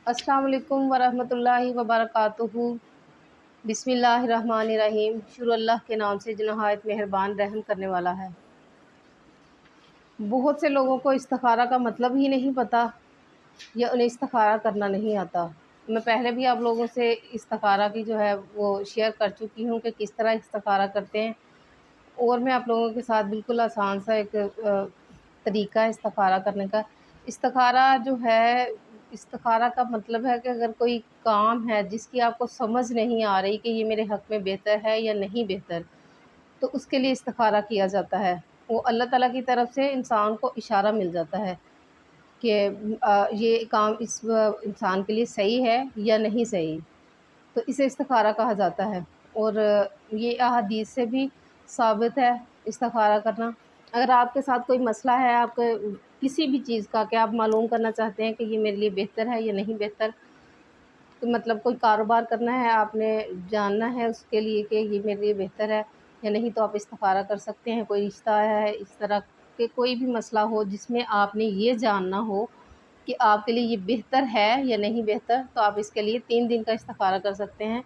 अस्सलाम वालेकुम वरहमतुल्लाहि वबरकातुहू। बिस्मिल्लाहिर्रहमानिर्रहीम। शुरू अल्लाह के नाम से जो नहायत मेहरबान रहम करने वाला है। बहुत से लोगों को इस्तिखारा का मतलब ही नहीं पता या उन्हें इस्तिखारा करना नहीं आता। मैं पहले भी आप लोगों से इस्तिखारा की जो है वो शेयर कर चुकी हूँ कि किस तरह इस्तिखारा करते हैं, और मैं आप लोगों के साथ बिल्कुल आसान सा एक तरीका है इस्तिखारा करने का। इस्तिखारा जो है, इस्तिखारा का मतलब है कि अगर कोई काम है जिसकी आपको समझ नहीं आ रही कि ये मेरे हक़ में बेहतर है या नहीं बेहतर, तो उसके लिए इस्तिखारा किया जाता है। वो अल्लाह ताला की तरफ से इंसान को इशारा मिल जाता है कि ये काम इस इंसान के लिए सही है या नहीं सही, तो इसे इस्तिखारा कहा जाता है। और ये अहादीस से भी साबित है इस्तिखारा करना। अगर आपके साथ कोई मसला है, आपके किसी भी चीज़ का, कि आप मालूम करना चाहते हैं कि ये मेरे लिए बेहतर है या नहीं बेहतर, तो मतलब कोई कारोबार करना है, आपने जानना है उसके लिए कि ये मेरे लिए बेहतर है या नहीं, तो आप इस्तिखारा कर सकते हैं। कोई रिश्ता है, इस तरह के कोई भी मसला हो जिसमें आपने ये जानना हो कि आपके लिए ये बेहतर है या नहीं बेहतर, तो आप इसके लिए 3 दिन का इस्तिखारा कर सकते हैं।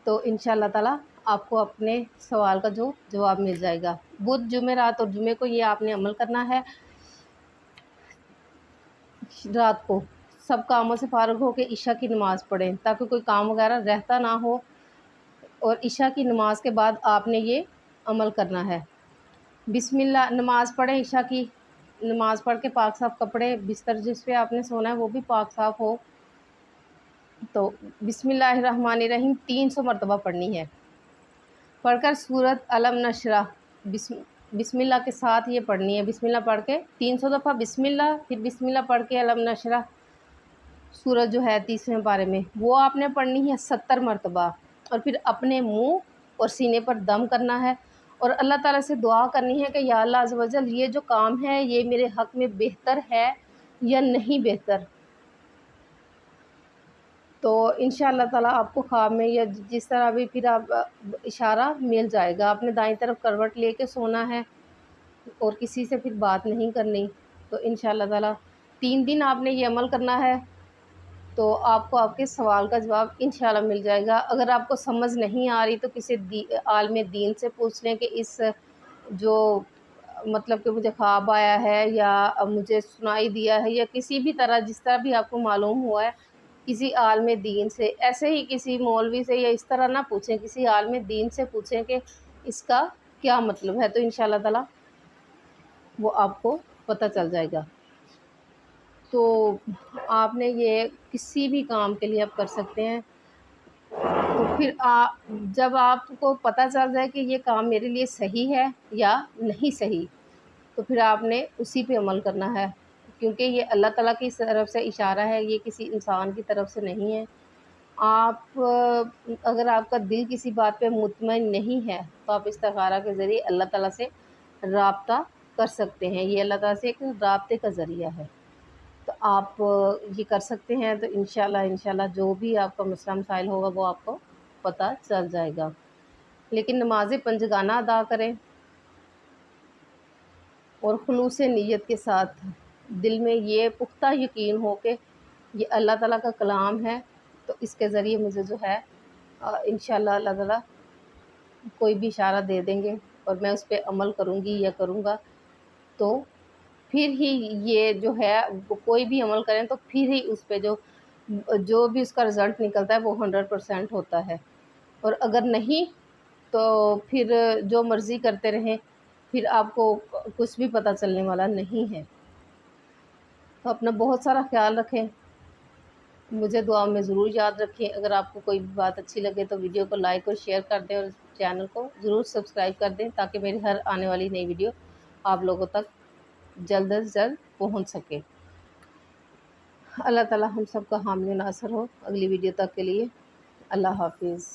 तो इंशाअल्लाह ताला आपको अपने सवाल का जवाब मिल जाएगा। बुध, जुमेरात और जुमे को ये आपने अमल करना है। रात को सब कामों से फ़ारिग हो के इशा की नमाज़ पढ़ें, ताकि कोई काम वगैरह रहता ना हो, और इशा की नमाज़ के बाद आपने ये अमल करना है। बिस्मिल्लाह नमाज़ पढ़ें, इशा की नमाज़ पढ़ के पाक साफ़ कपड़े, बिस्तर जिस पे आपने सोना है वो भी पाक साफ़ हो। तो बिस्मिल्लाहिर्रहमानिर्रहीम 300 मरतबा पढ़नी है। पढ़कर सूरत अलम नशरा बिस्मिल्लाह के साथ ये पढ़नी है। बिस्मिल्लाह पढ़ के 300 दफ़ा बिस्मिल्लाह, फिर बिस्मिल्लाह पढ़ के अलम नशरा सूरत जो है 30वें पारे में, वो आपने पढ़नी है 70 मरतबा, और फिर अपने मुंह और सीने पर दम करना है और अल्लाह ताला से दुआ करनी है कि या अल्लाह अज़्ज़ व जल, ये जो काम है ये मेरे हक़ में बेहतर है या नहीं बेहतर। तो इंशाअल्लाह ताला आपको ख्वाब में या जिस तरह भी फिर आप इशारा मिल जाएगा। आपने दाईं तरफ करवट लेके सोना है और किसी से फिर बात नहीं करनी। तो इंशाअल्लाह ताला 3 दिन आपने ये अमल करना है, तो आपको आपके सवाल का जवाब इंशाअल्लाह मिल जाएगा। अगर आपको समझ नहीं आ रही तो किसी आलिम दीन से पूछ लें कि इस जो मतलब कि मुझे ख्वाब आया है या मुझे सुनाई दिया है, या किसी भी तरह जिस तरह भी आपको मालूम हुआ है, किसी आलिम दीन से, ऐसे ही किसी मौलवी से या इस तरह ना पूछें, किसी आलिम दीन से पूछें कि इसका क्या मतलब है, तो इंशाअल्लाह ताला वो आपको पता चल जाएगा। तो आपने ये किसी भी काम के लिए आप कर सकते हैं। तो फिर जब आपको पता चल जाए कि ये काम मेरे लिए सही है या नहीं सही, तो फिर आपने उसी पे अमल करना है, क्योंकि ये अल्लाह ताला की तरफ से इशारा है, ये किसी इंसान की तरफ से नहीं है। आप अगर आपका दिल किसी बात पे मुतमईन नहीं है, तो आप इस्तिखारा के ज़रिए अल्लाह ताला से राब्ता कर सकते हैं। ये अल्लाह ताला से एक राब्ते का ज़रिया है। तो आप ये कर सकते हैं। तो इंशाल्लाह जो भी आपका मसला मसाइल होगा वो आपको पता चल जाएगा। लेकिन नमाज़ें पंजगाना अदा करें और खुलूस नीयत के साथ, दिल में ये पुख्ता यकीन हो कि ये अल्लाह ताला का कलाम है, तो इसके ज़रिए मुझे जो है इंशाअल्लाह अल्लाह ताला कोई भी इशारा दे देंगे और मैं उस पे अमल करूँगी या करूँगा, तो फिर ही ये जो है वो कोई भी अमल करें तो फिर ही उस पे जो भी उसका रिज़ल्ट निकलता है वो 100% होता है। और अगर नहीं, तो फिर जो मर्ज़ी करते रहें, फिर आपको कुछ भी पता चलने वाला नहीं है। तो अपना बहुत सारा ख़्याल रखें। मुझे दुआ में ज़रूर याद रखें। अगर आपको कोई भी बात अच्छी लगे तो वीडियो को लाइक और शेयर कर दें, और चैनल को ज़रूर सब्सक्राइब कर दें, ताकि मेरी हर आने वाली नई वीडियो आप लोगों तक जल्द से जल्द पहुँच सके। अल्लाह ताला हम सब का हामी नासर हो। अगली वीडियो तक के लिए अल्लाह हाफ़िज़।